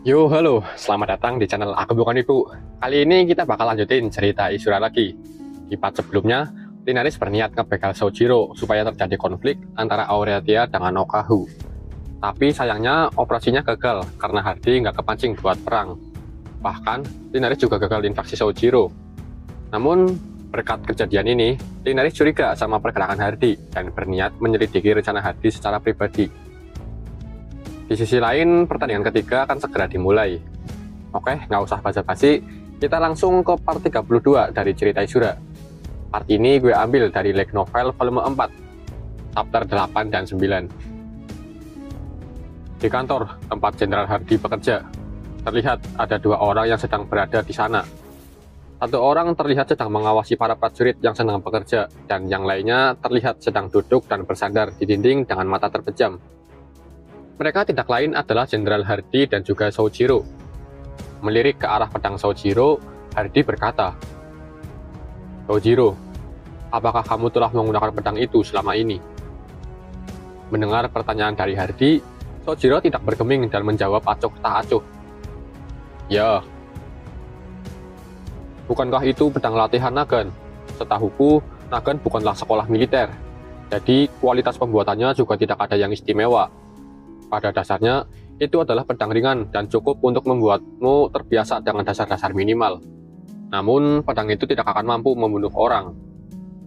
Yo, halo, selamat datang di channel Aku Bukan Ibu. Kali ini kita bakal lanjutin cerita Isura lagi. Di part sebelumnya, Linaris berniat ngebegal Sojiro supaya terjadi konflik antara Aurelia dengan Okahu. Tapi sayangnya operasinya gagal karena Hardy nggak kepancing buat perang. Bahkan, Linaris juga gagal invasi Sojiro. Namun, berkat kejadian ini, Linaris curiga sama pergerakan Hardy dan berniat menyelidiki rencana Hardy secara pribadi. Di sisi lain, pertandingan ketiga akan segera dimulai. Oke, nggak usah basa-basi, kita langsung ke part 32 dari cerita Isura. Part ini gue ambil dari light novel volume 4, chapter 8 dan 9. Di kantor tempat Jenderal Hardy bekerja, terlihat ada dua orang yang sedang berada di sana. Satu orang terlihat sedang mengawasi para prajurit yang sedang bekerja, dan yang lainnya terlihat sedang duduk dan bersandar di dinding dengan mata terpejam. Mereka tidak lain adalah Jenderal Hardy dan juga Sojiro. Melirik ke arah pedang Sojiro, Hardy berkata, "Sojiro, apakah kamu telah menggunakan pedang itu selama ini?" Mendengar pertanyaan dari Hardy, Sojiro tidak bergeming dan menjawab acuh tak acuh. "Ya." "Bukankah itu pedang latihan Nagan? Setahuku, Nagan bukanlah sekolah militer. Jadi kualitas pembuatannya juga tidak ada yang istimewa. Pada dasarnya, itu adalah pedang ringan dan cukup untuk membuatmu terbiasa dengan dasar-dasar minimal. Namun, pedang itu tidak akan mampu membunuh orang.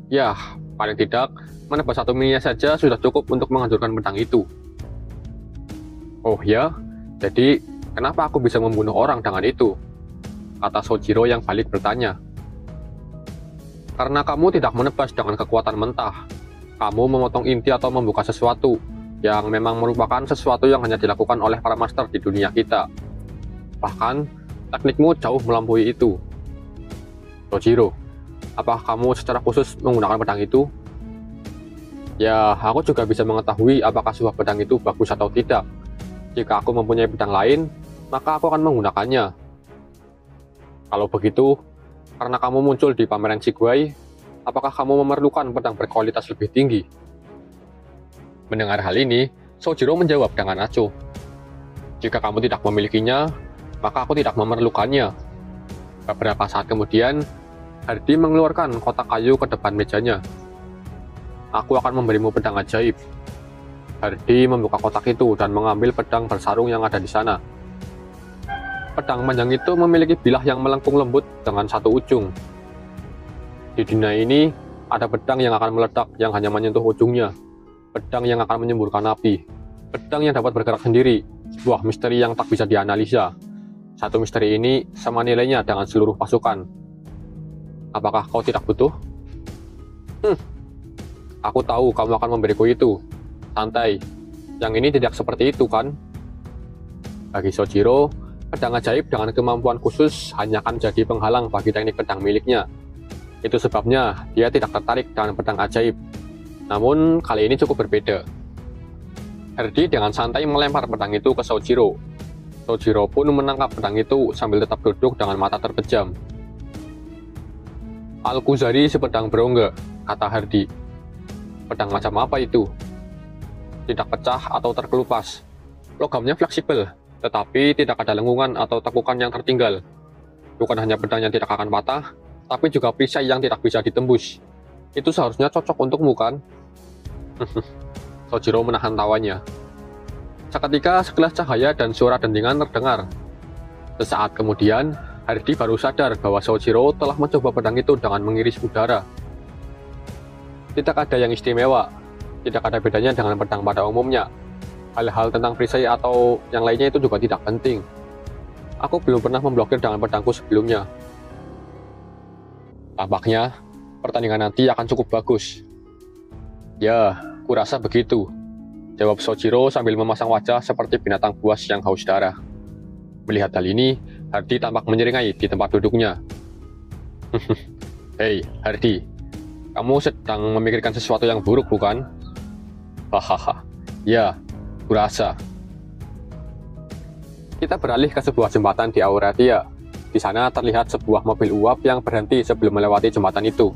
Ya, paling tidak, menebas satu mininya saja sudah cukup untuk menghancurkan pedang itu." "Oh ya, jadi kenapa aku bisa membunuh orang dengan itu?" kata Sojiro yang balik bertanya. "Karena kamu tidak menebas dengan kekuatan mentah. Kamu memotong inti atau membuka sesuatu yang memang merupakan sesuatu yang hanya dilakukan oleh para master di dunia kita. Bahkan, teknikmu jauh melampaui itu." "Sojiro, apakah kamu secara khusus menggunakan pedang itu?" "Ya, aku juga bisa mengetahui apakah sebuah pedang itu bagus atau tidak. Jika aku mempunyai pedang lain, maka aku akan menggunakannya." "Kalau begitu, karena kamu muncul di pameran Shiguai, apakah kamu memerlukan pedang berkualitas lebih tinggi?" Mendengar hal ini, Sojiro menjawab dengan acuh, "Jika kamu tidak memilikinya, maka aku tidak memerlukannya." Beberapa saat kemudian, Hardy mengeluarkan kotak kayu ke depan mejanya. "Aku akan memberimu pedang ajaib." Hardy membuka kotak itu dan mengambil pedang bersarung yang ada di sana. Pedang panjang itu memiliki bilah yang melengkung lembut dengan satu ujung. Di dunia ini, ada pedang yang akan meledak yang hanya menyentuh ujungnya. Pedang yang akan menyemburkan api. Pedang yang dapat bergerak sendiri. Sebuah misteri yang tak bisa dianalisa. Satu misteri ini sama nilainya dengan seluruh pasukan. Apakah kau tidak butuh? Aku tahu kamu akan memberiku itu. Santai. Yang ini tidak seperti itu, kan?" Bagi Sojiro, pedang ajaib dengan kemampuan khusus hanya akan jadi penghalang bagi teknik pedang miliknya. Itu sebabnya dia tidak tertarik dengan pedang ajaib. Namun, kali ini cukup berbeda. Hardy dengan santai melempar pedang itu ke Sojiro. Sojiro pun menangkap pedang itu sambil tetap duduk dengan mata terpejam. "Al-Kuzari sepedang berongga," kata Hardy. "Pedang macam apa itu?" "Tidak pecah atau terkelupas. Logamnya fleksibel, tetapi tidak ada lengungan atau tekukan yang tertinggal. Bukan hanya pedang yang tidak akan patah, tapi juga perisai yang tidak bisa ditembus. Itu seharusnya cocok untukmu, kan?" Sojiro menahan tawanya. Seketika sekilas cahaya dan suara dentingan terdengar. Sesaat kemudian, Hardy baru sadar bahwa Sojiro telah mencoba pedang itu dengan mengiris udara. Tidak ada yang istimewa, tidak ada bedanya dengan pedang pada umumnya. Hal-hal tentang perisai atau yang lainnya itu juga tidak penting. Aku belum pernah memblokir dengan pedangku sebelumnya. Tampaknya, pertandingan nanti akan cukup bagus. Ya, kurasa begitu, jawab Sojiro sambil memasang wajah seperti binatang buas yang haus darah. Melihat hal ini, Hardy tampak menyeringai di tempat duduknya. "Hei, Hardy, kamu sedang memikirkan sesuatu yang buruk, bukan?" "Hahaha, ya, kurasa." Kita beralih ke sebuah jembatan di Aurelia. Di sana terlihat sebuah mobil uap yang berhenti sebelum melewati jembatan itu.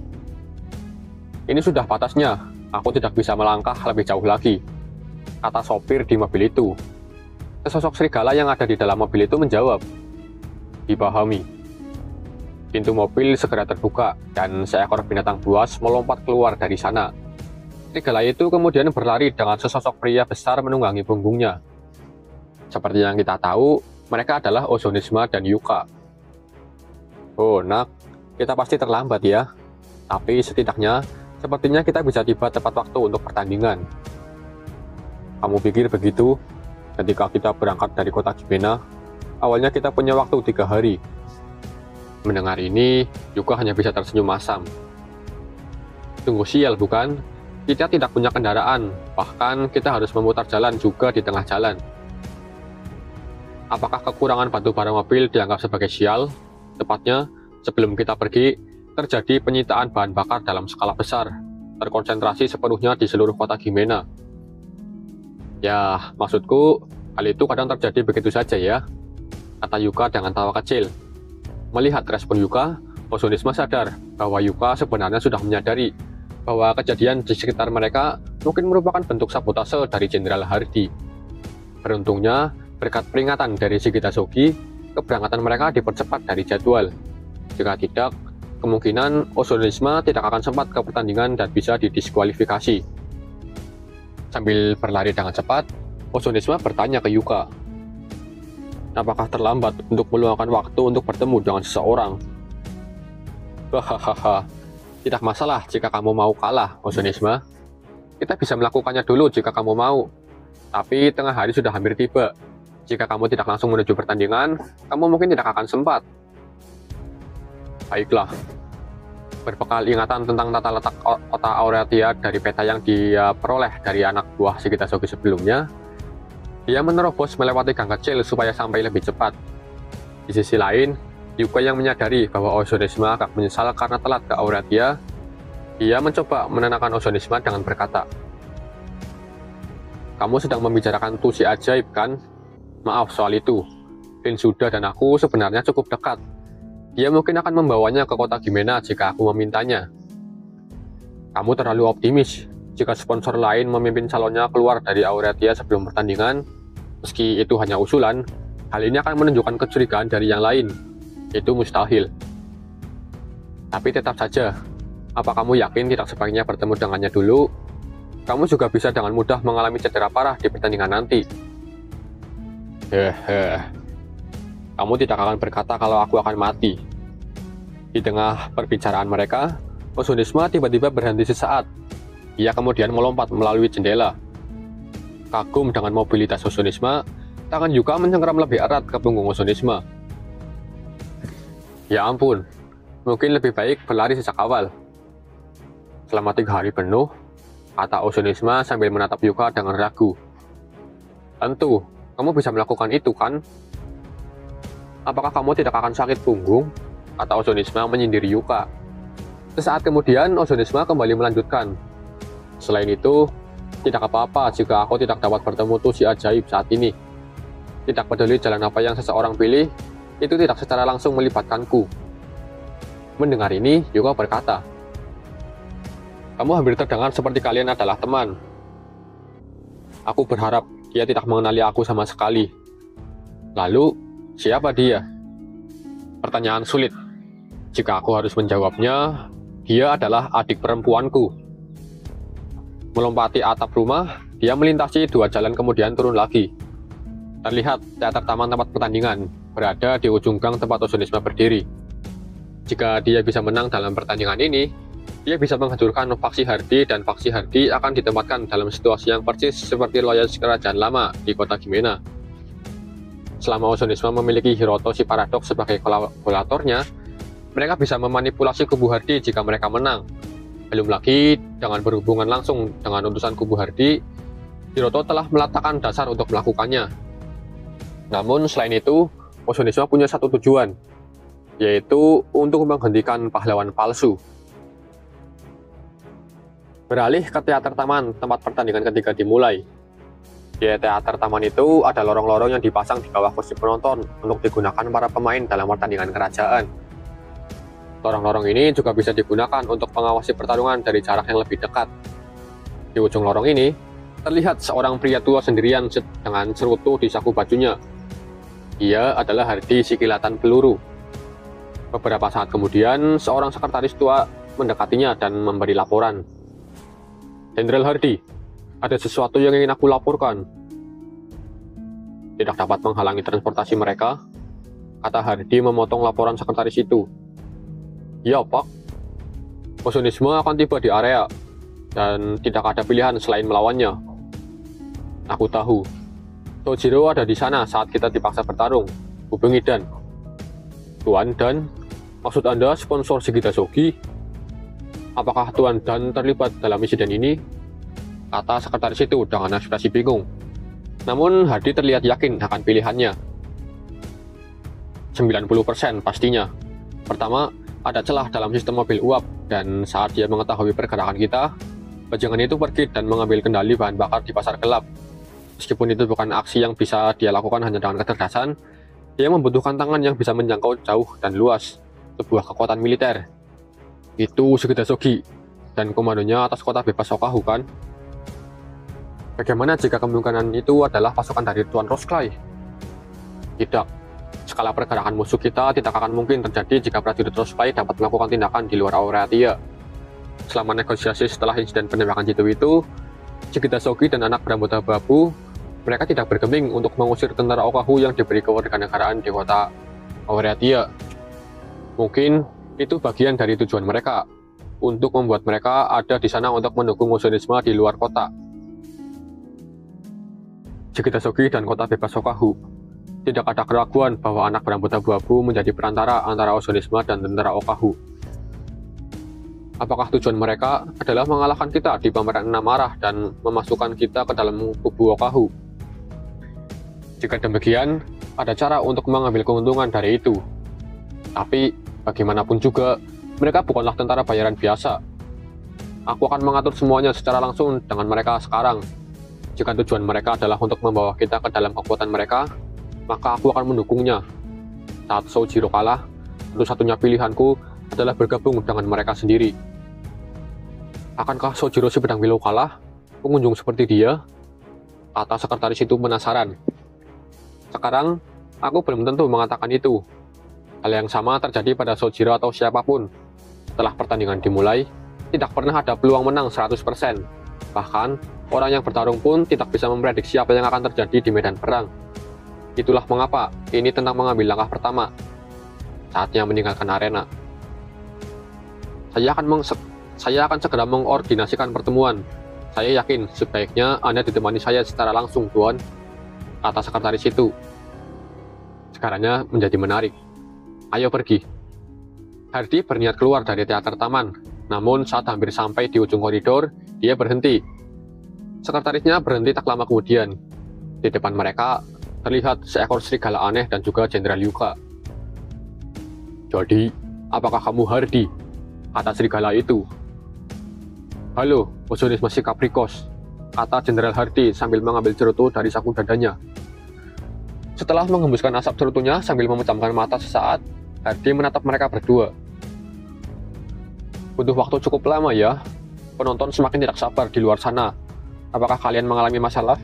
"Ini sudah batasnya. Aku tidak bisa melangkah lebih jauh lagi," kata sopir di mobil itu. Sesosok serigala yang ada di dalam mobil itu menjawab, "Dipahami." Pintu mobil segera terbuka dan seekor binatang buas melompat keluar dari sana. Serigala itu kemudian berlari dengan sesosok pria besar menunggangi punggungnya. Seperti yang kita tahu, mereka adalah Ozonisma dan Yuka. "Oh, nak, kita pasti terlambat ya. Tapi setidaknya, sepertinya kita bisa tiba tepat waktu untuk pertandingan." "Kamu pikir begitu? Ketika kita berangkat dari kota Gimena, awalnya kita punya waktu 3 hari. Mendengar ini, Yuka hanya bisa tersenyum masam. "Sungguh sial, bukan? Kita tidak punya kendaraan, bahkan kita harus memutar jalan juga di tengah jalan." Apakah kekurangan batu bara mobil dianggap sebagai sial? Tepatnya, sebelum kita pergi, terjadi penyitaan bahan bakar dalam skala besar, terkonsentrasi sepenuhnya di seluruh kota Gimena. "Ya, maksudku, hal itu kadang terjadi begitu saja ya," kata Yuka dengan tawa kecil. Melihat respon Yuka, Ozonisma sadar bahwa Yuka sebenarnya sudah menyadari bahwa kejadian di sekitar mereka mungkin merupakan bentuk sabotase dari Jenderal Hardy. Beruntungnya, berkat peringatan dari Shigeta Shogi, keberangkatan mereka dipercepat dari jadwal. Jika tidak, kemungkinan Ozonisma tidak akan sempat ke pertandingan dan bisa didiskualifikasi. Sambil berlari dengan cepat, Ozonisma bertanya ke Yuka, "Apakah terlambat untuk meluangkan waktu untuk bertemu dengan seseorang?" "Hahaha, tidak masalah jika kamu mau kalah, Ozonisma. Kita bisa melakukannya dulu jika kamu mau. Tapi tengah hari sudah hampir tiba. Jika kamu tidak langsung menuju pertandingan, kamu mungkin tidak akan sempat." "Baiklah." Berbekal ingatan tentang tata letak kota Auratia dari peta yang dia peroleh dari anak buah Shigeta Shogi sebelumnya, dia menerobos melewati gang kecil supaya sampai lebih cepat. Di sisi lain, Yuka yang menyadari bahwa Ozonisma agak menyesal karena telat ke Auratia, dia mencoba menenangkan Ozonisma dengan berkata, "Kamu sedang membicarakan tusi ajaib, kan? Maaf soal itu. Shinsuda dan aku sebenarnya cukup dekat. Dia mungkin akan membawanya ke kota Gimena jika aku memintanya." "Kamu terlalu optimis. Jika sponsor lain memimpin calonnya keluar dari Auratia sebelum pertandingan, meski itu hanya usulan, hal ini akan menunjukkan kecurigaan dari yang lain. Itu mustahil. Tapi tetap saja, apa kamu yakin tidak sebaiknya bertemu dengannya dulu? Kamu juga bisa dengan mudah mengalami cedera parah di pertandingan nanti." "Hehe, kamu tidak akan berkata kalau aku akan mati." Di tengah perbicaraan mereka, Ozonisma tiba-tiba berhenti sesaat. Ia kemudian melompat melalui jendela. Kagum dengan mobilitas Ozonisma, tangan Yuka mencengkeram lebih erat ke punggung Ozonisma. "Ya ampun, mungkin lebih baik berlari sejak awal." "Selama 3 hari penuh," kata Ozonisma sambil menatap Yuka dengan ragu. "Tentu, kamu bisa melakukan itu, kan? Apakah kamu tidak akan sakit punggung?" kata Ozonisma menyindir Yuka. Sesaat kemudian, Ozonisma kembali melanjutkan, "Selain itu, tidak apa-apa jika aku tidak dapat bertemu tusi ajaib saat ini. Tidak peduli jalan apa yang seseorang pilih, itu tidak secara langsung melibatkanku." Mendengar ini, Yuka berkata, "Kamu hampir terdengar seperti kalian adalah teman. Aku berharap dia tidak mengenali aku sama sekali." "Lalu, siapa dia?" Pertanyaan sulit. Jika aku harus menjawabnya, dia adalah adik perempuanku. Melompati atap rumah, dia melintasi 2 jalan kemudian turun lagi. Terlihat teater taman tempat pertandingan berada di ujung gang tempat Ozonisma berdiri. Jika dia bisa menang dalam pertandingan ini, dia bisa menghancurkan faksi Hardy dan faksi Hardy akan ditempatkan dalam situasi yang persis seperti loyalitas kerajaan lama di kota Gimena. Selama Ozonisma memiliki Hirotoshi Paradox sebagai kolaboratornya, mereka bisa memanipulasi kubu Hardy jika mereka menang. Belum lagi, dengan berhubungan langsung dengan utusan kubu Hardy, Hiroto telah meletakkan dasar untuk melakukannya. Namun selain itu, Ozonisma punya satu tujuan, yaitu untuk menghentikan pahlawan palsu. Beralih ke teater taman tempat pertandingan ketiga dimulai. Di teater taman itu ada lorong-lorong yang dipasang di bawah kursi penonton untuk digunakan para pemain dalam pertandingan kerajaan. Lorong-lorong ini juga bisa digunakan untuk mengawasi pertarungan dari jarak yang lebih dekat. Di ujung lorong ini, terlihat seorang pria tua sendirian dengan cerutu di saku bajunya. Dia adalah Hardy si kilatan peluru. Beberapa saat kemudian, seorang sekretaris tua mendekatinya dan memberi laporan. "Jenderal Hardy, ada sesuatu yang ingin aku laporkan." "Tidak dapat menghalangi transportasi mereka," kata Hardy memotong laporan sekretaris itu. "Ya, Pak. Ozonisme akan tiba di area, dan tidak ada pilihan selain melawannya. Aku tahu. Sojiro ada di sana saat kita dipaksa bertarung. Hubungi Dan." "Tuan Dan? Maksud Anda sponsor Shigeta Shogi? Apakah Tuan Dan terlibat dalam insiden ini?" kata sekretaris itu dengan ekspresi bingung. Namun Hardy terlihat yakin akan pilihannya. 90% pastinya. Pertama, ada celah dalam sistem mobil uap, dan saat dia mengetahui pergerakan kita, bajingan itu pergi dan mengambil kendali bahan bakar di pasar gelap. Meskipun itu bukan aksi yang bisa dia lakukan hanya dengan kecerdasan, dia membutuhkan tangan yang bisa menjangkau jauh dan luas, sebuah kekuatan militer. Itu Shigeta Shogi, dan komandonya atas kota bebas Okahu, kan? Bagaimana jika kemungkinan itu adalah pasukan dari Tuan Rosclay? Tidak. Skala pergerakan musuh kita tidak akan mungkin terjadi jika prajurit Rosclay dapat melakukan tindakan di luar Auratia. Selama negosiasi setelah insiden penembakan jitu itu, Shigeta Shogi dan anak berambut abu-abu, mereka tidak bergeming untuk mengusir tentara Okahu yang diberi kewarganegaraan di kota Auratia. Mungkin itu bagian dari tujuan mereka, untuk membuat mereka ada di sana untuk mendukung ozonisme di luar kota. Shigeta Shogi dan kota bebas Okahu. Tidak ada keraguan bahwa anak berambut abu-abu menjadi perantara antara ozonisme dan tentara Okahu. Apakah tujuan mereka adalah mengalahkan kita di pameran 6 arah dan memasukkan kita ke dalam kubu Okahu? Jika demikian, ada cara untuk mengambil keuntungan dari itu. Tapi, bagaimanapun juga, mereka bukanlah tentara bayaran biasa. Aku akan mengatur semuanya secara langsung dengan mereka sekarang. Jika tujuan mereka adalah untuk membawa kita ke dalam kekuatan mereka, maka aku akan mendukungnya. Saat Sojiro kalah, satu-satunya pilihanku adalah bergabung dengan mereka sendiri. Akankah Sojiro si pedang Willow kalah? Pengunjung seperti dia? Kata sekretaris itu penasaran. Sekarang, aku belum tentu mengatakan itu. Hal yang sama terjadi pada Sojiro atau siapapun. Setelah pertandingan dimulai, tidak pernah ada peluang menang 100%. Bahkan, orang yang bertarung pun tidak bisa memprediksi apa yang akan terjadi di medan perang. Itulah mengapa ini tentang mengambil langkah pertama. Saatnya meninggalkan arena. Saya akan segera mengordinasikan pertemuan. Saya yakin sebaiknya Anda ditemani saya secara langsung, Tuan, kata sekretaris itu. Sekarangnya menjadi menarik. Ayo pergi. Hardy berniat keluar dari teater taman, namun saat hampir sampai di ujung koridor, dia berhenti. Sekretarisnya berhenti tak lama kemudian. Di depan mereka terlihat seekor serigala aneh dan juga Jenderal Yuka. "Jadi, apakah kamu Hardy?" kata serigala itu. "Halo, ozonisme si Capricos," kata Jenderal Hardy sambil mengambil cerutu dari saku dadanya. Setelah menghembuskan asap cerutunya sambil memejamkan mata sesaat, Hardy menatap mereka berdua. "Butuh waktu cukup lama ya. Penonton semakin tidak sabar di luar sana. Apakah kalian mengalami masalah?"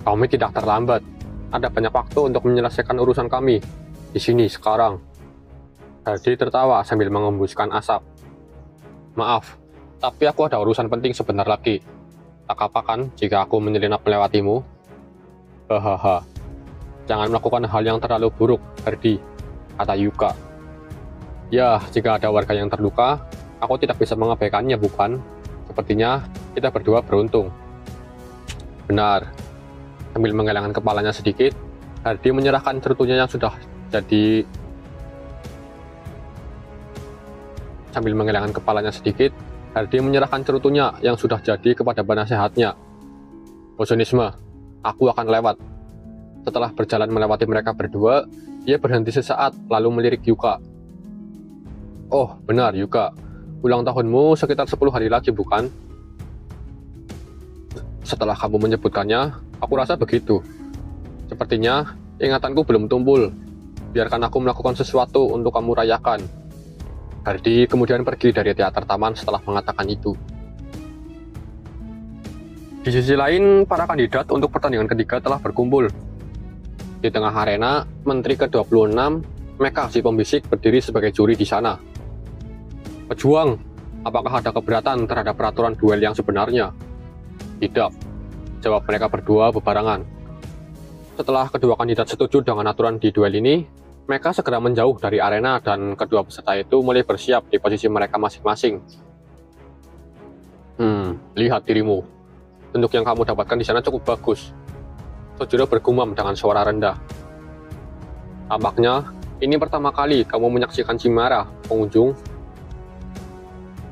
"Kami tidak terlambat. Ada banyak waktu untuk menyelesaikan urusan kami di sini sekarang." Hardy tertawa sambil menghembuskan asap. "Maaf, tapi aku ada urusan penting sebentar lagi. Tak apa kan jika aku menyelinap melewatimu?" "Hahaha. Jangan melakukan hal yang terlalu buruk, Hardy," kata Yuka. "Ya, jika ada warga yang terluka, aku tidak bisa mengabaikannya, bukan? Sepertinya kita berdua beruntung." "Benar." Sambil menggelengkan kepalanya sedikit, Hardy menyerahkan cerutunya yang sudah jadi kepada penasehatnya. "Ozonisme, aku akan lewat." Setelah berjalan melewati mereka berdua, dia berhenti sesaat lalu melirik Yuka. "Oh, benar Yuka. Ulang tahunmu sekitar 10 hari lagi, bukan?" "Setelah kamu menyebutkannya, aku rasa begitu. Sepertinya ingatanku belum tumpul. Biarkan aku melakukan sesuatu untuk kamu rayakan." Hardy kemudian pergi dari teater taman setelah mengatakan itu. Di sisi lain, para kandidat untuk pertandingan ketiga telah berkumpul. Di tengah arena, Menteri ke-26, Meka si pembisik berdiri sebagai juri di sana. Pejuang, apakah ada keberatan terhadap peraturan duel yang sebenarnya? Tidak, jawab mereka berdua bebarengan. Setelah kedua kandidat setuju dengan aturan di duel ini, Meka segera menjauh dari arena dan kedua peserta itu mulai bersiap di posisi mereka masing-masing. Lihat dirimu. Bentuk yang kamu dapatkan di sana cukup bagus. Sojiro bergumam dengan suara rendah. Tampaknya, ini pertama kali kamu menyaksikan Chimera, pengunjung.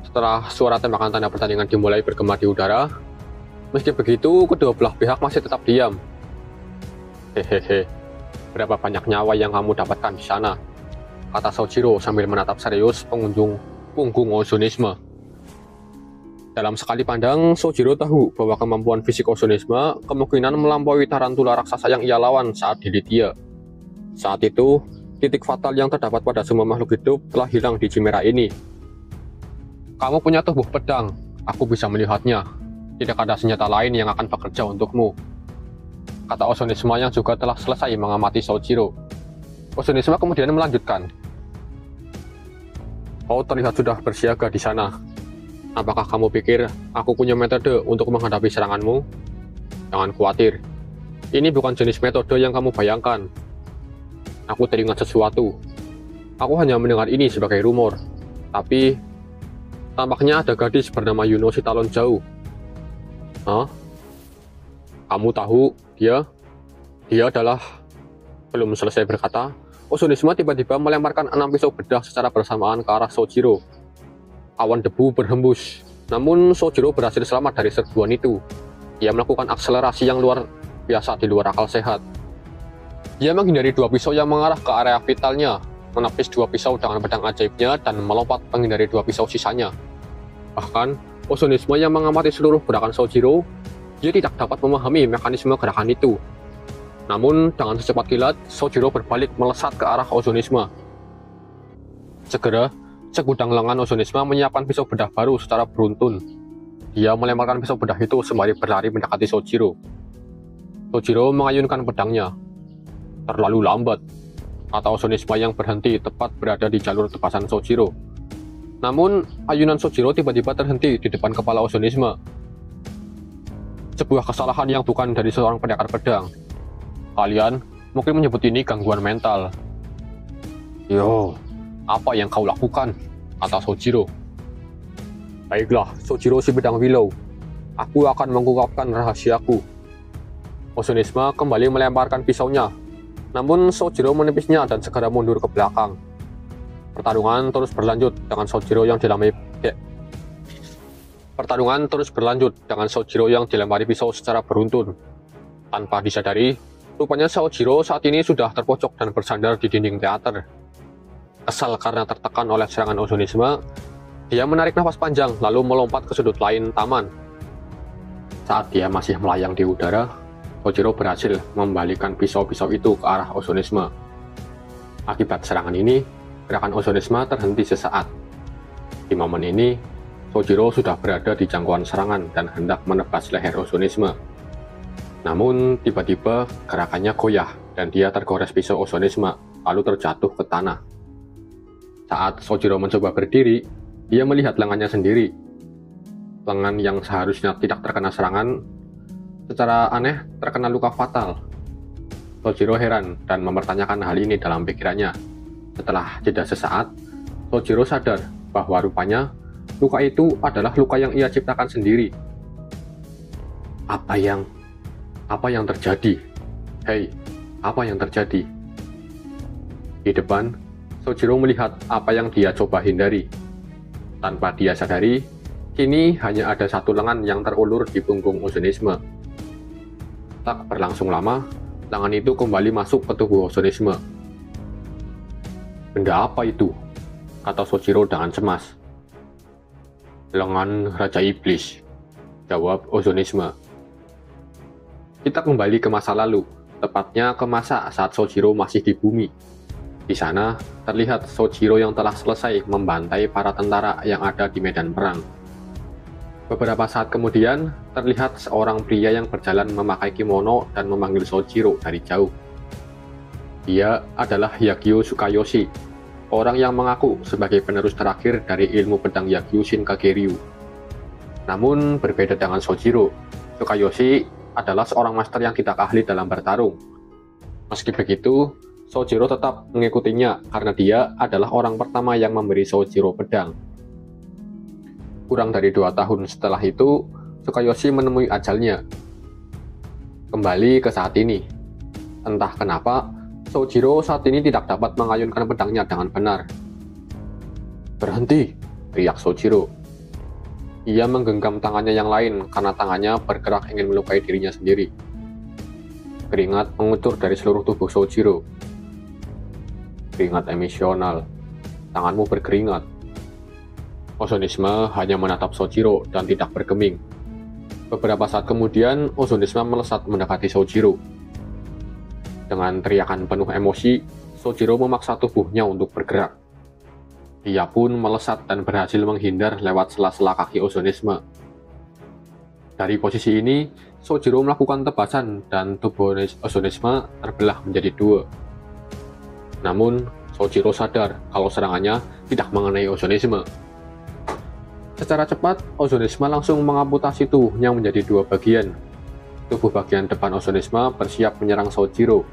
Setelah suara tembakan tanda pertandingan dimulai bergema di udara, meski begitu, kedua belah pihak masih tetap diam. Hehehe, berapa banyak nyawa yang kamu dapatkan di sana? Kata Sojiro sambil menatap serius pengunjung punggung ozonisme. Dalam sekali pandang, Sojiro tahu bahwa kemampuan fisik ozonisme kemungkinan melampaui tarantula raksasa yang ia lawan saat di Lithia. Saat itu, titik fatal yang terdapat pada semua makhluk hidup telah hilang di Chimera ini. Kamu punya tubuh pedang, aku bisa melihatnya. Tidak ada senjata lain yang akan bekerja untukmu. Kata ozonisme yang juga telah selesai mengamati Sojiro. Ozonisme kemudian melanjutkan. Kau terlihat sudah bersiaga di sana. Apakah kamu pikir aku punya metode untuk menghadapi seranganmu? Jangan khawatir. Ini bukan jenis metode yang kamu bayangkan. Aku teringat sesuatu. Aku hanya mendengar ini sebagai rumor. Tapi, tampaknya ada gadis bernama Yuno si Talon Jauh. Hah? Kamu tahu dia? Dia adalah... Belum selesai berkata, ozonisme tiba-tiba melemparkan 6 pisau bedah secara bersamaan ke arah Sojiro. Awan debu berhembus, namun Sojiro berhasil selamat dari serbuan itu. Ia melakukan akselerasi yang luar biasa di luar akal sehat. Ia menghindari 2 pisau yang mengarah ke area vitalnya, menepis 2 pisau dengan pedang ajaibnya, dan melompat menghindari 2 pisau sisanya. Bahkan, ozonisme yang mengamati seluruh gerakan Sojiro, dia tidak dapat memahami mekanisme gerakan itu. Namun, dengan secepat kilat, Sojiro berbalik melesat ke arah ozonisme. Segera, segudang lengan ozonisme menyiapkan pisau bedah baru secara beruntun. Dia melemparkan pisau bedah itu sembari berlari mendekati Sojiro. Sojiro mengayunkan pedangnya. Terlalu lambat, kata ozonisme yang berhenti tepat berada di jalur tebasan Sojiro. Namun, ayunan Sojiro tiba-tiba terhenti di depan kepala ozonisme. Sebuah kesalahan yang bukan dari seorang pendekar pedang. Kalian mungkin menyebut ini gangguan mental. Yo, apa yang kau lakukan? Kata Sojiro. Baiklah, Sojiro si pedang Willow. Aku akan mengungkapkan rahasiaku. Ozonisme kembali melemparkan pisaunya. Namun Sojiro menepisnya dan segera mundur ke belakang. Pertarungan terus berlanjut dengan Sojiro yang dilempari pisau secara beruntun. Tanpa disadari, rupanya Sojiro saat ini sudah terpojok dan bersandar di dinding teater. Kesal karena tertekan oleh serangan ozonisme, dia menarik nafas panjang lalu melompat ke sudut lain taman. Saat dia masih melayang di udara, Sojiro berhasil membalikan pisau-pisau itu ke arah ozonisme. Akibat serangan ini, gerakan ozonisme terhenti sesaat. Di momen ini, Sojiro sudah berada di jangkauan serangan dan hendak menebas leher ozonisme. Namun, tiba-tiba gerakannya goyah dan dia tergores pisau ozonisme, lalu terjatuh ke tanah. Saat Sojiro mencoba berdiri, dia melihat lengannya sendiri. Lengan yang seharusnya tidak terkena serangan, secara aneh terkena luka fatal. Sojiro heran dan mempertanyakan hal ini dalam pikirannya. Setelah jeda sesaat, Sojiro sadar bahwa rupanya luka itu adalah luka yang ia ciptakan sendiri. Apa yang terjadi? Hei, apa yang terjadi? Di depan, Sojiro melihat apa yang dia coba hindari. Tanpa dia sadari, kini hanya ada satu lengan yang terulur di punggung ozonisme. Tak berlangsung lama, lengan itu kembali masuk ke tubuh ozonisme. Benda apa itu? Kata Sojiro dengan cemas. Lengan Raja Iblis, jawab ozonisme. Kita kembali ke masa lalu, tepatnya ke masa saat Sojiro masih di bumi. Di sana terlihat Sojiro yang telah selesai membantai para tentara yang ada di medan perang. Beberapa saat kemudian, terlihat seorang pria yang berjalan memakai kimono dan memanggil Sojiro dari jauh. Dia adalah Hyakuyo Tsukayoshi, orang yang mengaku sebagai penerus terakhir dari ilmu pedang Hyakuyo Shinkageryu. Namun berbeda dengan Sojiro, Tsukayoshi adalah seorang master yang tidak ahli dalam bertarung. Meski begitu, Sojiro tetap mengikutinya karena dia adalah orang pertama yang memberi Sojiro pedang. Kurang dari 2 tahun setelah itu, Tsukayoshi menemui ajalnya. Kembali ke saat ini. Entah kenapa, Sojiro saat ini tidak dapat mengayunkan pedangnya dengan benar. "Berhenti!" teriak Sojiro. Ia menggenggam tangannya yang lain karena tangannya bergerak ingin melukai dirinya sendiri. Keringat mengucur dari seluruh tubuh Sojiro. Keringat emosional. Tanganmu berkeringat. Ozonisme hanya menatap Sojiro dan tidak bergeming. Beberapa saat kemudian, Ozonisme melesat mendekati Sojiro. Dengan teriakan penuh emosi, Sojiro memaksa tubuhnya untuk bergerak. Dia pun melesat dan berhasil menghindar lewat sela-sela kaki Ozonisme. Dari posisi ini, Sojiro melakukan tebasan dan tubuh Ozonisme terbelah menjadi 2. Namun, Sojiro sadar kalau serangannya tidak mengenai Ozonisme. Secara cepat, Ozonisme langsung mengamputasi tubuhnya menjadi 2 bagian. Tubuh bagian depan Ozonisme bersiap menyerang Sojiro.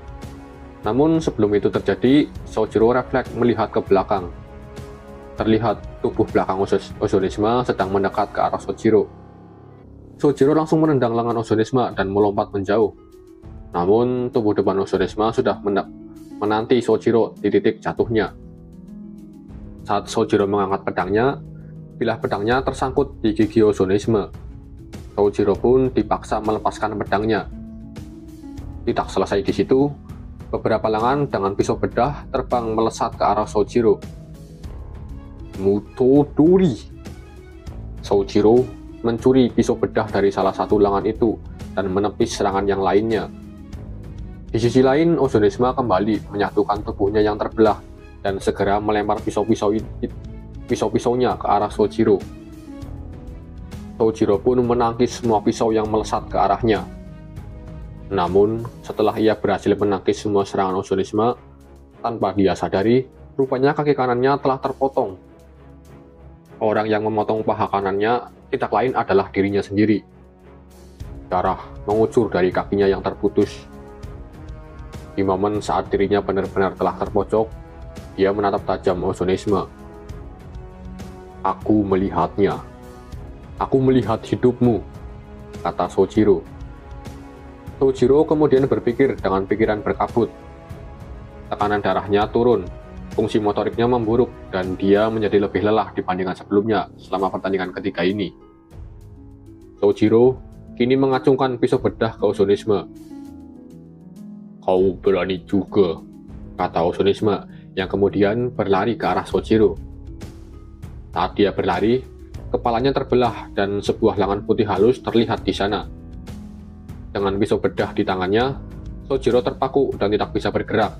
Namun sebelum itu terjadi, Sojiro refleks melihat ke belakang. Terlihat tubuh belakang Ozonisme sedang mendekat ke arah Sojiro. Sojiro langsung menendang lengan Ozonisme dan melompat menjauh. Namun tubuh depan Ozonisme sudah menanti Sojiro di titik jatuhnya. Saat Sojiro mengangkat pedangnya, bilah pedangnya tersangkut di gigi Ozonisme. Sojiro pun dipaksa melepaskan pedangnya. Tidak selesai di situ, beberapa lengan dengan pisau bedah terbang melesat ke arah Sojiro. Mutodori. Sojiro mencuri pisau bedah dari salah satu lengan itu dan menepis serangan yang lainnya. Di sisi lain, Ozonisme kembali menyatukan tubuhnya yang terbelah dan segera melempar pisau-pisaunya ke arah Sojiro. Sojiro pun menangkis semua pisau yang melesat ke arahnya. Namun, setelah ia berhasil menangkis semua serangan Ozonisme, tanpa dia sadari, rupanya kaki kanannya telah terpotong. Orang yang memotong paha kanannya tidak lain adalah dirinya sendiri. Darah mengucur dari kakinya yang terputus. Di momen saat dirinya benar-benar telah terpojok, dia menatap tajam Ozonisme. "Aku melihatnya. Aku melihat hidupmu," kata Sojiro. Sojiro kemudian berpikir dengan pikiran berkabut. Tekanan darahnya turun, fungsi motoriknya memburuk, dan dia menjadi lebih lelah dibandingkan sebelumnya selama pertandingan ketiga ini. Sojiro kini mengacungkan pisau bedah ke Ozonisme. "Kau berani juga," kata Ozonisme, yang kemudian berlari ke arah Sojiro. Saat dia berlari, kepalanya terbelah dan sebuah lengan putih halus terlihat di sana. Dengan pisau bedah di tangannya, Sojiro terpaku dan tidak bisa bergerak.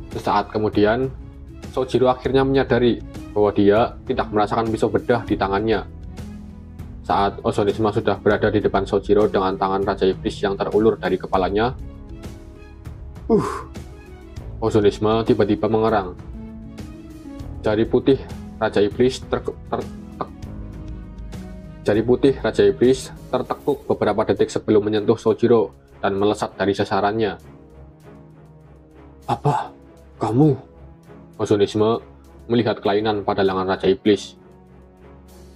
Sesaat kemudian, Sojiro akhirnya menyadari bahwa dia tidak merasakan pisau bedah di tangannya. Saat Ozonisme sudah berada di depan Sojiro dengan tangan Raja Iblis yang terulur dari kepalanya, Ozonisme tiba-tiba mengerang. Jari putih Raja Iblis tertekuk beberapa detik sebelum menyentuh Sojiro dan melesat dari sasarannya. "Apa? Kamu?" Ozonisme melihat kelainan pada lengan Raja Iblis.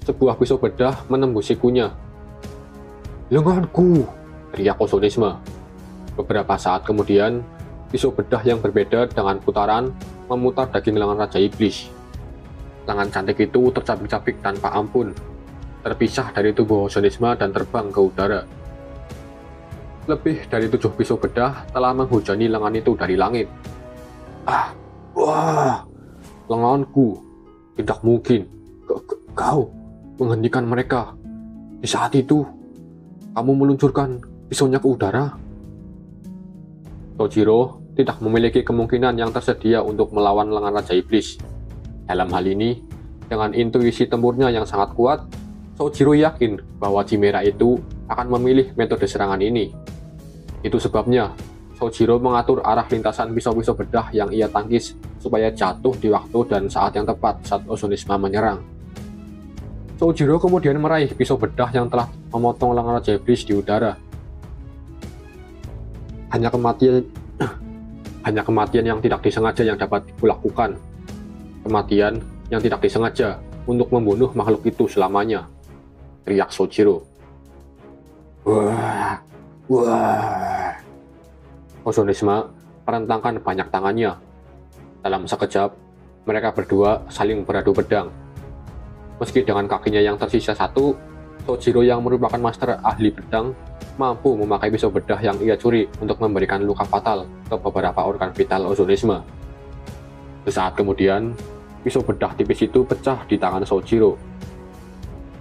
Sebuah pisau bedah menembus sikunya. "Lenganku!" teriak Ozonisme. Beberapa saat kemudian, pisau bedah yang berbeda dengan putaran memutar daging lengan Raja Iblis. Lengan cantik itu tercabik-cabik tanpa ampun, terpisah dari tubuh Ozonisme dan terbang ke udara. Lebih dari 7 pisau bedah telah menghujani lengan itu dari langit. Wah, lenganku! Tidak mungkin. Kau menghentikan mereka. Di saat itu, kamu meluncurkan pisaunya ke udara. Sojiro tidak memiliki kemungkinan yang tersedia untuk melawan lengan Raja Iblis. Dalam hal ini, dengan intuisi tempurnya yang sangat kuat, Sojiro yakin bahwa Chimera itu akan memilih metode serangan ini. Itu sebabnya Sojiro mengatur arah lintasan pisau-pisau bedah yang ia tangkis supaya jatuh di waktu dan saat yang tepat saat Ozonisma menyerang. Sojiro kemudian meraih pisau bedah yang telah memotong lengan Raja Iblis di udara. Hanya kematian yang tidak disengaja yang dapat kulakukan. Kematian yang tidak disengaja untuk membunuh makhluk itu selamanya, teriak Sojiro. Wah, wah. Ozonisma merentangkan banyak tangannya. Dalam sekejap, mereka berdua saling beradu pedang. Meski dengan kakinya yang tersisa satu, Sojiro yang merupakan master ahli pedang mampu memakai pisau bedah yang ia curi untuk memberikan luka fatal ke beberapa organ vital Ozonisma. Sesaat kemudian, pisau bedah tipis itu pecah di tangan Sojiro.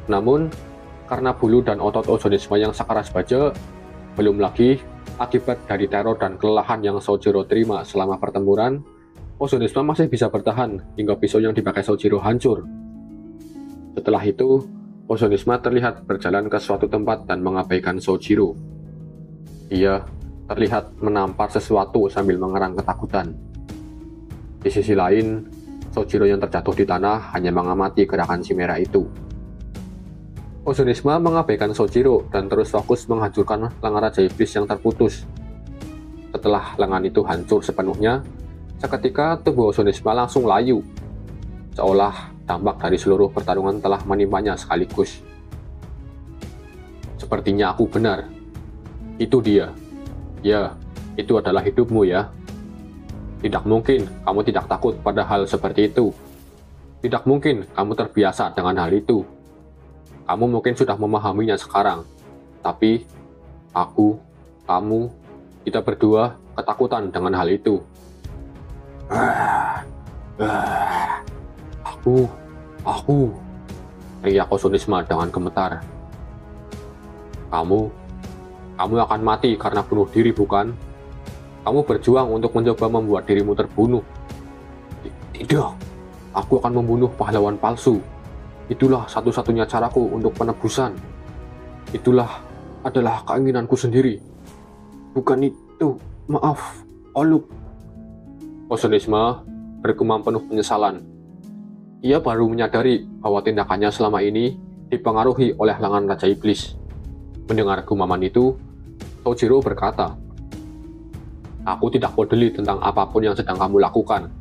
Namun, karena bulu dan otot Ozonisma yang sekeras baja, belum lagi akibat dari teror dan kelelahan yang Sojiro terima selama pertempuran, Ozonisma masih bisa bertahan hingga pisau yang dipakai Sojiro hancur. Setelah itu, Ozonisma terlihat berjalan ke suatu tempat dan mengabaikan Sojiro. Ia terlihat menampar sesuatu sambil mengerang ketakutan. Di sisi lain, Sojiro yang terjatuh di tanah hanya mengamati gerakan Chimera itu. Ozonisma mengabaikan Sojiro dan terus fokus menghancurkan lengan Raja Iblis yang terputus. Setelah lengan itu hancur sepenuhnya, seketika tubuh Ozonisma langsung layu, seolah dampak dari seluruh pertarungan telah menimpanya sekaligus. Sepertinya aku benar. Itu dia. Ya, itu adalah hidupmu ya. Tidak mungkin kamu tidak takut pada hal seperti itu. Tidak mungkin kamu terbiasa dengan hal itu. Kamu mungkin sudah memahaminya sekarang. Tapi, aku, kamu, kita berdua ketakutan dengan hal itu. Aku, teriak Ozonisma dengan gemetar. Kamu akan mati karena bunuh diri, bukan? Kamu berjuang untuk mencoba membuat dirimu terbunuh. Tidak, aku akan membunuh pahlawan palsu. Itulah satu-satunya caraku untuk penebusan. Itulah adalah keinginanku sendiri. Bukan itu, maaf, Oluk. Ozonisma bergumam penuh penyesalan. Ia baru menyadari bahwa tindakannya selama ini dipengaruhi oleh lengan Raja Iblis. Mendengar gumaman itu, Sojiro berkata, "Aku tidak peduli tentang apapun yang sedang kamu lakukan.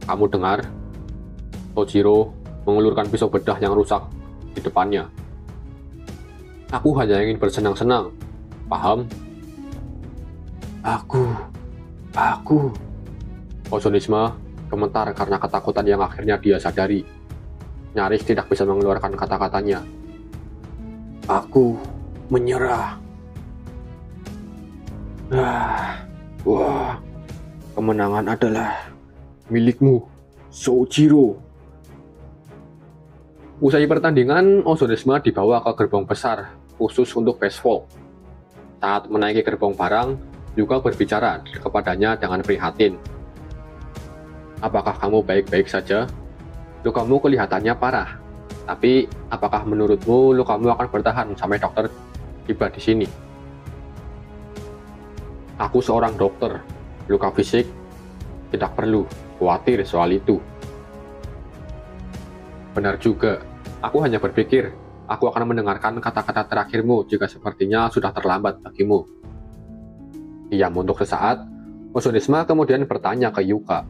Kamu dengar?" Sojiro mengulurkan pisau bedah yang rusak di depannya. "Aku hanya ingin bersenang-senang, paham?" Aku. Ozonisma gemetar karena ketakutan yang akhirnya dia sadari. Nyaris tidak bisa mengeluarkan kata-katanya. Aku menyerah. Wah, kemenangan adalah milikmu, Sojiro. Usai pertandingan, Ozonisma dibawa ke gerbong besar khusus untuk Bestfolk. Saat menaiki gerbong barang, Yuka berbicara kepadanya dengan prihatin. "Apakah kamu baik-baik saja? Lukamu kelihatannya parah. Tapi, apakah menurutmu lukamu akan bertahan sampai dokter tiba di sini?" "Aku seorang dokter. Luka fisik tidak perlu khawatir soal itu." "Benar juga. Aku hanya berpikir aku akan mendengarkan kata-kata terakhirmu jika sepertinya sudah terlambat bagimu." Diam untuk sesaat, Ozonisma kemudian bertanya ke Yuka.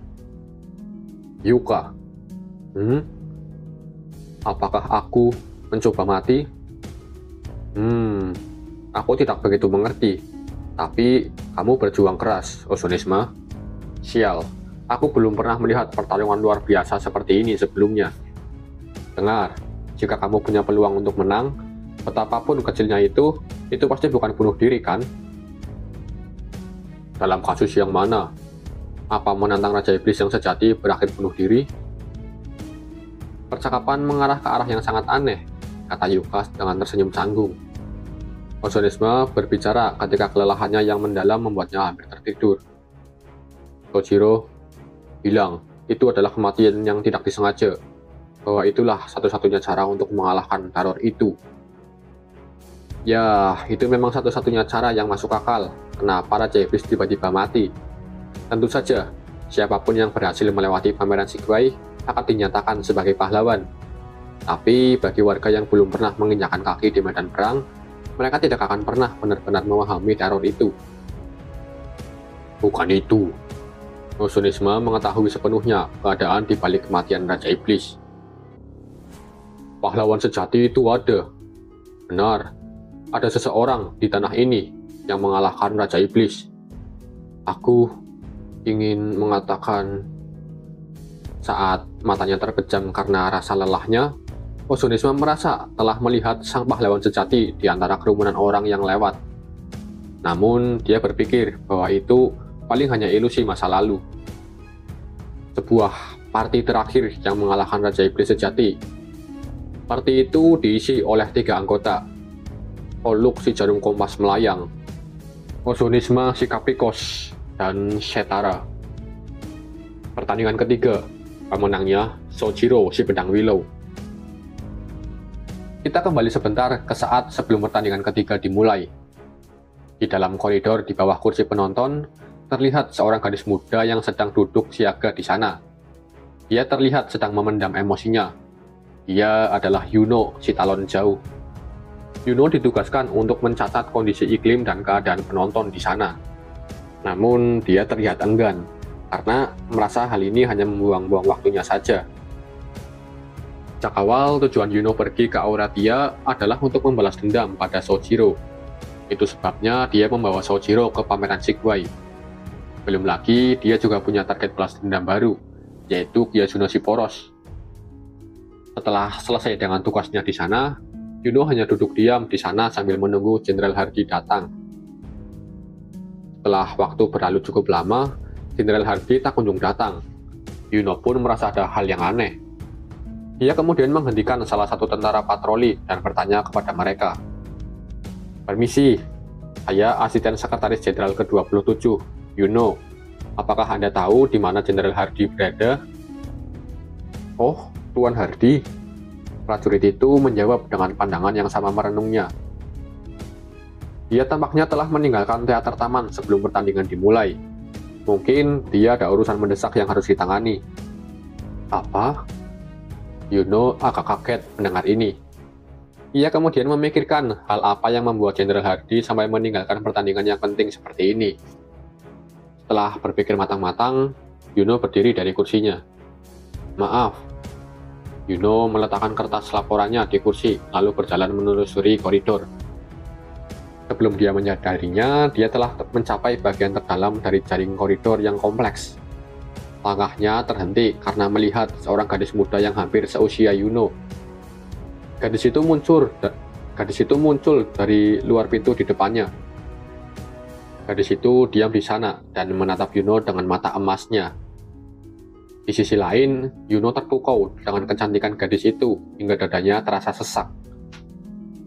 "Yuka, apakah aku mencoba mati?" Aku tidak begitu mengerti. Tapi, kamu berjuang keras, Ozonisma." "Sial, aku belum pernah melihat pertarungan luar biasa seperti ini sebelumnya. Dengar, jika kamu punya peluang untuk menang, betapapun kecilnya itu pasti bukan bunuh diri, kan?" "Dalam kasus yang mana? Apa menantang Raja Iblis yang sejati berakhir bunuh diri?" Percakapan mengarah ke arah yang sangat aneh, kata Yuka dengan tersenyum canggung. Ozonisma berbicara ketika kelelahannya yang mendalam membuatnya hampir tertidur. Sojiro bilang itu adalah kematian yang tidak disengaja, bahwa itulah satu-satunya cara untuk mengalahkan teror itu. Ya, itu memang satu-satunya cara yang masuk akal. Kenapa Raja Iblis tiba-tiba mati? Tentu saja, siapapun yang berhasil melewati pameran Sigwai akan dinyatakan sebagai pahlawan. Tapi bagi warga yang belum pernah menginjakkan kaki di medan perang, mereka tidak akan pernah benar-benar memahami teror itu. Bukan itu. Nozonisme mengetahui sepenuhnya keadaan di balik kematian Raja Iblis. Pahlawan sejati itu ada. Benar, ada seseorang di tanah ini yang mengalahkan Raja Iblis. Aku ingin mengatakan. Saat matanya terpejam karena rasa lelahnya, Nozonisme merasa telah melihat sang pahlawan sejati di antara kerumunan orang yang lewat. Namun, dia berpikir bahwa itu paling hanya ilusi masa lalu. Sebuah parti terakhir yang mengalahkan Raja Iblis sejati. Parti itu diisi oleh 3 anggota. Oluk si jarum kompas melayang, Nozonisme si Capricos, dan Setara. Pertandingan ketiga, pemenangnya Sojiro si pedang Willow. Kita kembali sebentar ke saat sebelum pertandingan ketiga dimulai. Di dalam koridor di bawah kursi penonton, terlihat seorang gadis muda yang sedang duduk siaga di sana. Dia terlihat sedang memendam emosinya. Dia adalah Yuno si talon jauh. Yuno ditugaskan untuk mencatat kondisi iklim dan keadaan penonton di sana. Namun dia terlihat enggan, karena merasa hal ini hanya membuang-buang waktunya saja. Sejak awal, tujuan Yuno pergi ke Auratia adalah untuk membalas dendam pada Sojiro. Itu sebabnya dia membawa Sojiro ke pameran Sigwai. Belum lagi, dia juga punya target balas dendam baru, yaitu Kyazuno si Poros. Setelah selesai dengan tugasnya di sana, Yuno hanya duduk diam di sana sambil menunggu Jenderal Hardy datang. Setelah waktu berlalu cukup lama, Jenderal Hardy tak kunjung datang. Yuno pun merasa ada hal yang aneh. Dia kemudian menghentikan salah satu tentara patroli dan bertanya kepada mereka. "Permisi, saya asisten sekretaris jenderal ke-27, Yuno. Apakah Anda tahu di mana Jenderal Hardy berada?" "Oh, Tuan Hardy." Prajurit itu menjawab dengan pandangan yang sama merenungnya. Dia tampaknya telah meninggalkan teater taman sebelum pertandingan dimulai. Mungkin dia ada urusan mendesak yang harus ditangani. Apa? Yuno agak kaget mendengar ini. Ia kemudian memikirkan hal apa yang membuat Jenderal Hardy sampai meninggalkan pertandingan yang penting seperti ini. Setelah berpikir matang-matang, Yuno berdiri dari kursinya. "Maaf." Yuno meletakkan kertas laporannya di kursi, lalu berjalan menelusuri koridor. Sebelum dia menyadarinya, dia telah mencapai bagian terdalam dari jaring koridor yang kompleks. Langkahnya terhenti karena melihat seorang gadis muda yang hampir seusia Yuno. Gadis itu muncul dari luar pintu di depannya. Gadis itu diam di sana dan menatap Yuno dengan mata emasnya. Di sisi lain, Yuno terpukau dengan kecantikan gadis itu hingga dadanya terasa sesak.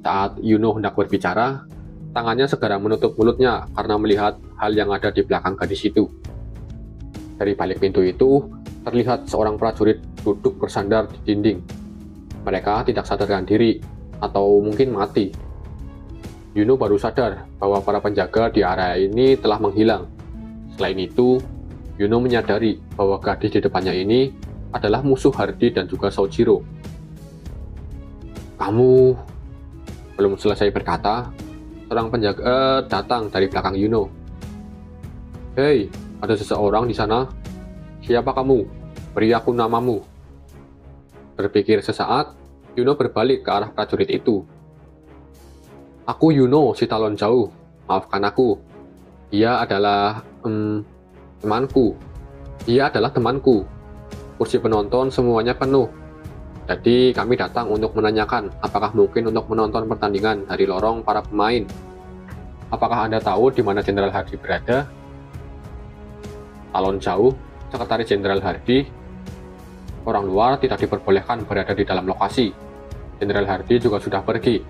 Saat Yuno hendak berbicara, tangannya segera menutup mulutnya karena melihat hal yang ada di belakang gadis itu. Dari balik pintu itu, terlihat seorang prajurit duduk bersandar di dinding. Mereka tidak sadarkan diri, atau mungkin mati. Yuno baru sadar bahwa para penjaga di area ini telah menghilang. Selain itu, Yuno menyadari bahwa gadis di depannya ini adalah musuh Hardy dan juga Sojiro. "Kamu..." Belum selesai berkata, seorang penjaga datang dari belakang Yuno. "Hei, ada seseorang di sana. Siapa kamu? Beri aku namamu." Berpikir sesaat, Yuno berbalik ke arah prajurit itu. "Aku Yuno si talon jauh. Maafkan aku. Dia adalah temanku. Dia adalah temanku. Kursi penonton semuanya penuh. Jadi kami datang untuk menanyakan apakah mungkin untuk menonton pertandingan dari lorong para pemain. Apakah Anda tahu di mana Jenderal Hardy berada?" Talon jauh, Sekretaris Jenderal Hardy. "Orang luar tidak diperbolehkan berada di dalam lokasi. Jenderal Hardy juga sudah pergi.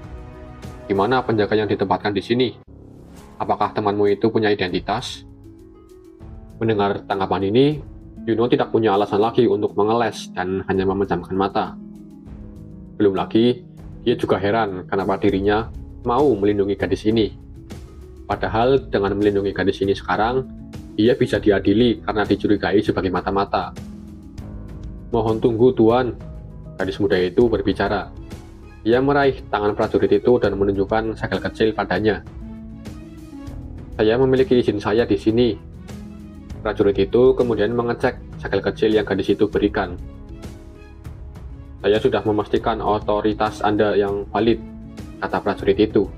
Di mana penjaga yang ditempatkan di sini? Apakah temanmu itu punya identitas?" Mendengar tanggapan ini, Yuno tidak punya alasan lagi untuk mengeles dan hanya memejamkan mata. Belum lagi, dia juga heran kenapa dirinya mau melindungi gadis ini. Padahal dengan melindungi gadis ini sekarang, dia bisa diadili karena dicurigai sebagai mata-mata. "Mohon tunggu, Tuan," gadis muda itu berbicara. Ia meraih tangan prajurit itu dan menunjukkan segel kecil padanya. "Saya memiliki izin saya di sini." Prajurit itu kemudian mengecek segel kecil yang gadis itu berikan. "Saya sudah memastikan otoritas Anda yang valid," kata prajurit itu.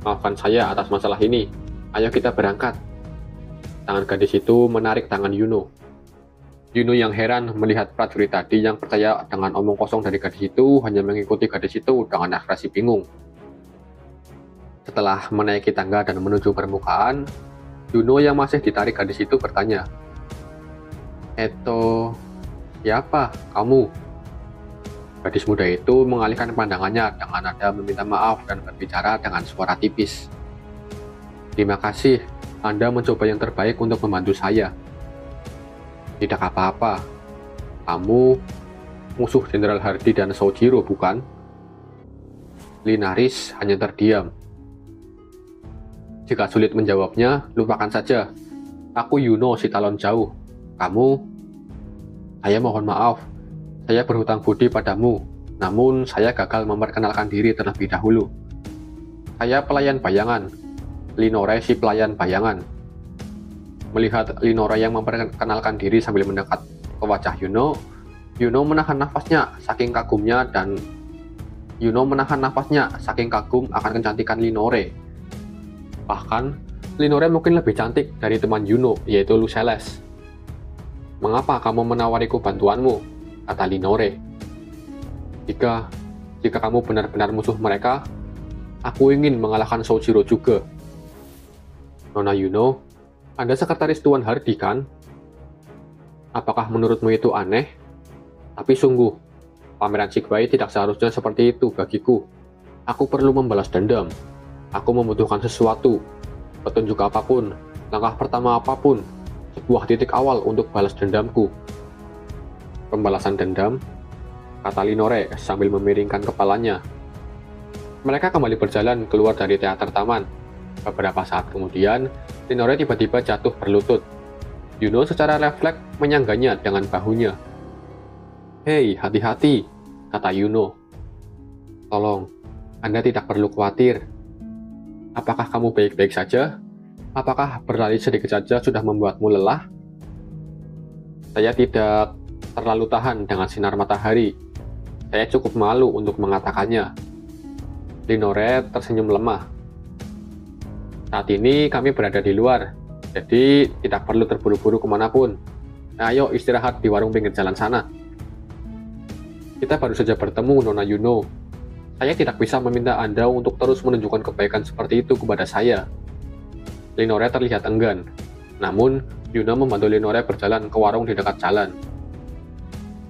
"Maafkan saya atas masalah ini. Ayo kita berangkat." Tangan gadis itu menarik tangan Yuno. Yuno yang heran melihat prajurit tadi yang percaya dengan omong kosong dari gadis itu hanya mengikuti gadis itu dengan ekspresi bingung. Setelah menaiki tangga dan menuju permukaan, Yuno yang masih ditarik gadis itu bertanya, "Eto, siapa kamu?" Gadis muda itu mengalihkan pandangannya dengan nada meminta maaf dan berbicara dengan suara tipis. "Terima kasih, Anda mencoba yang terbaik untuk membantu saya." "Tidak apa-apa. Kamu musuh Jenderal Hardy dan Sojiro, bukan?" Linaris hanya terdiam. "Jika sulit menjawabnya, lupakan saja. Aku Yuno si Talon Jauh. Kamu?" "Saya mohon maaf. Saya berhutang budi padamu. Namun saya gagal memperkenalkan diri terlebih dahulu. Saya pelayan bayangan. Linore si pelayan bayangan." Melihat Linore yang memperkenalkan diri sambil mendekat ke wajah Yuno, Yuno menahan nafasnya saking kagumnya kagum akan kecantikan Linore. Bahkan, Linore mungkin lebih cantik dari teman Yuno, yaitu Luceles. "Mengapa kamu menawariku bantuanmu?" kata Linore. Jika kamu benar-benar musuh mereka, aku ingin mengalahkan Sojiro juga." "Nona Yuno, Anda sekretaris Tuan Hardy, kan? Apakah menurutmu itu aneh? Tapi sungguh, Pameran Sigwai tidak seharusnya seperti itu bagiku. Aku perlu membalas dendam. Aku membutuhkan sesuatu, petunjuk apapun, langkah pertama apapun, sebuah titik awal untuk balas dendamku." "Pembalasan dendam?" kata Linore sambil memiringkan kepalanya. Mereka kembali berjalan keluar dari teater taman. Beberapa saat kemudian, Linore tiba-tiba jatuh berlutut. Yuno secara refleks menyangganya dengan bahunya. "Hei, hati-hati," kata Yuno. "Tolong, Anda tidak perlu khawatir. Apakah kamu baik-baik saja? Apakah berlari sedikit saja sudah membuatmu lelah?" "Saya tidak terlalu tahan dengan sinar matahari. Saya cukup malu untuk mengatakannya." Linore tersenyum lemah. "Saat ini kami berada di luar, jadi tidak perlu terburu-buru kemanapun. Ayo istirahat di warung pinggir jalan sana." "Kita baru saja bertemu, Nona Yuno. Saya tidak bisa meminta Anda untuk terus menunjukkan kebaikan seperti itu kepada saya." Linore terlihat enggan. Namun, Yuno membantu Linore berjalan ke warung di dekat jalan.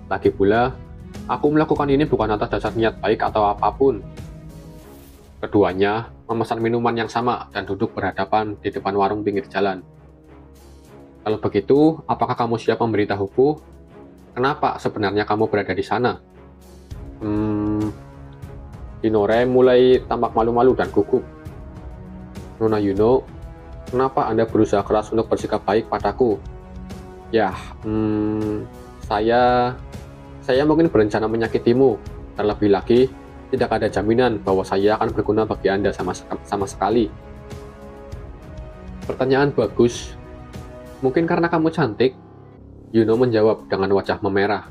"Lagi pula, aku melakukan ini bukan atas dasar niat baik atau apapun." Keduanya memesan minuman yang sama dan duduk berhadapan di depan warung pinggir jalan. "Kalau begitu, apakah kamu siap memberitahuku? Kenapa sebenarnya kamu berada di sana?" Linore mulai tampak malu-malu dan gugup. "Nona Yuno, kenapa Anda berusaha keras untuk bersikap baik padaku?" "Yah, saya mungkin berencana menyakitimu. Terlebih lagi, tidak ada jaminan bahwa saya akan berguna bagi Anda sama sekali." "Pertanyaan bagus. Mungkin karena kamu cantik?" Yuno menjawab dengan wajah memerah.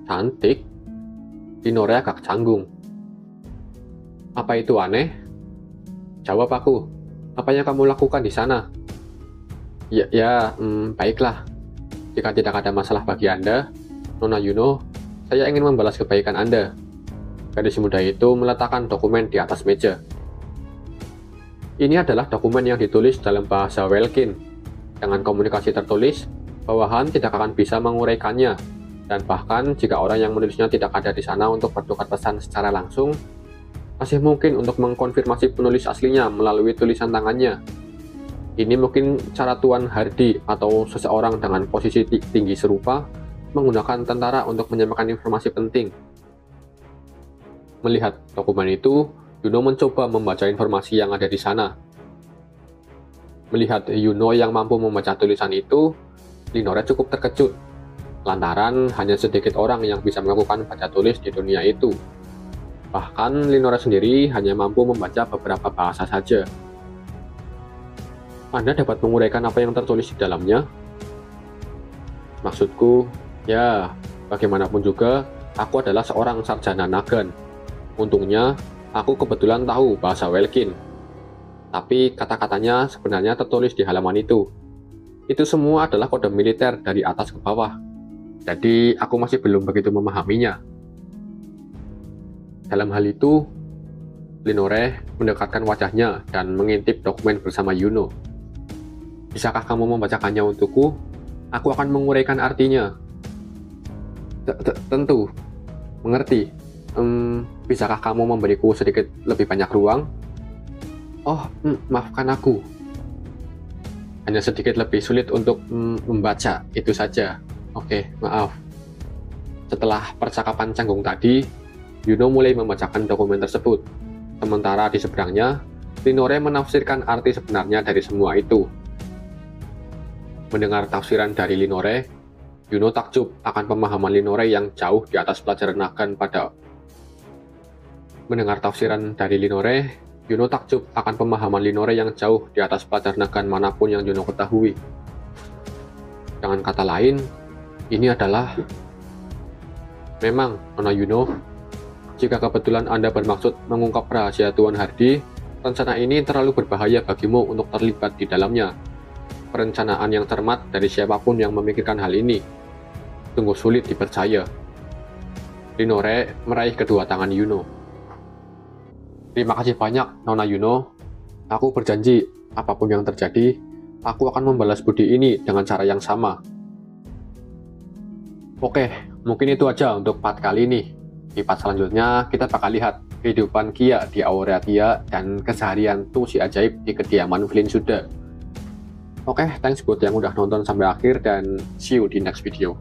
Cantik?" Linore agak canggung. "Apa itu aneh? Jawab aku. Apa yang kamu lakukan di sana?" Baiklah. Jika tidak ada masalah bagi Anda, Nona Yuno, saya ingin membalas kebaikan Anda." Gadis muda itu meletakkan dokumen di atas meja. "Ini adalah dokumen yang ditulis dalam bahasa Welkin. Dengan komunikasi tertulis, bawahan tidak akan bisa menguraikannya, dan bahkan jika orang yang menulisnya tidak ada di sana untuk bertukar pesan secara langsung, masih mungkin untuk mengkonfirmasi penulis aslinya melalui tulisan tangannya." Ini mungkin cara Tuan Hardy atau seseorang dengan posisi tinggi serupa menggunakan tentara untuk menyampaikan informasi penting. Melihat dokumen itu, Yuno mencoba membaca informasi yang ada di sana. Melihat Yuno yang mampu membaca tulisan itu, Linore cukup terkejut, lantaran hanya sedikit orang yang bisa melakukan baca tulis di dunia itu. Bahkan Linore sendiri hanya mampu membaca beberapa bahasa saja. Anda dapat menguraikan apa yang tertulis di dalamnya? Maksudku, ya, bagaimanapun juga, aku adalah seorang sarjana Nagan. Untungnya, aku kebetulan tahu bahasa Welkin. Tapi kata-katanya sebenarnya tertulis di halaman itu. Itu semua adalah kode militer dari atas ke bawah. Jadi, aku masih belum begitu memahaminya. Dalam hal itu, Linore mendekatkan wajahnya dan mengintip dokumen bersama Yuno. Bisakah kamu membacakannya untukku? Aku akan menguraikan artinya. Tentu. Mengerti. Bisakah kamu memberiku sedikit lebih banyak ruang? Oh, maafkan aku. Hanya sedikit lebih sulit untuk membaca, itu saja. Oke, maaf. Setelah percakapan canggung tadi, Yuno mulai membacakan dokumen tersebut. Sementara di seberangnya, Linore menafsirkan arti sebenarnya dari semua itu. Mendengar tafsiran dari Linore, Yuno takjub akan pemahaman Linore yang jauh di atas pelajaran Nagan pada. Mendengar tafsiran dari Linore, Yuno takjub akan pemahaman Linore yang jauh di atas pelajaran Nagan manapun yang Yuno ketahui. Dengan kata lain, ini adalah memang, Nona Yuno, jika kebetulan Anda bermaksud mengungkap rahasia Tuan Hardy, rencana ini terlalu berbahaya bagimu untuk terlibat di dalamnya. Perencanaan yang cermat dari siapapun yang memikirkan hal ini. Sungguh sulit dipercaya. Linore meraih kedua tangan Yuno. Terima kasih banyak, Nona Yuno. Aku berjanji, apapun yang terjadi, aku akan membalas budi ini dengan cara yang sama. Oke, mungkin itu aja untuk part kali ini. Di part selanjutnya, kita bakal lihat kehidupan Kia di Aureatia dan keseharian Tu si ajaib di kediaman Flynn Suda. Oke, thanks buat yang udah nonton sampai akhir dan see you di next video.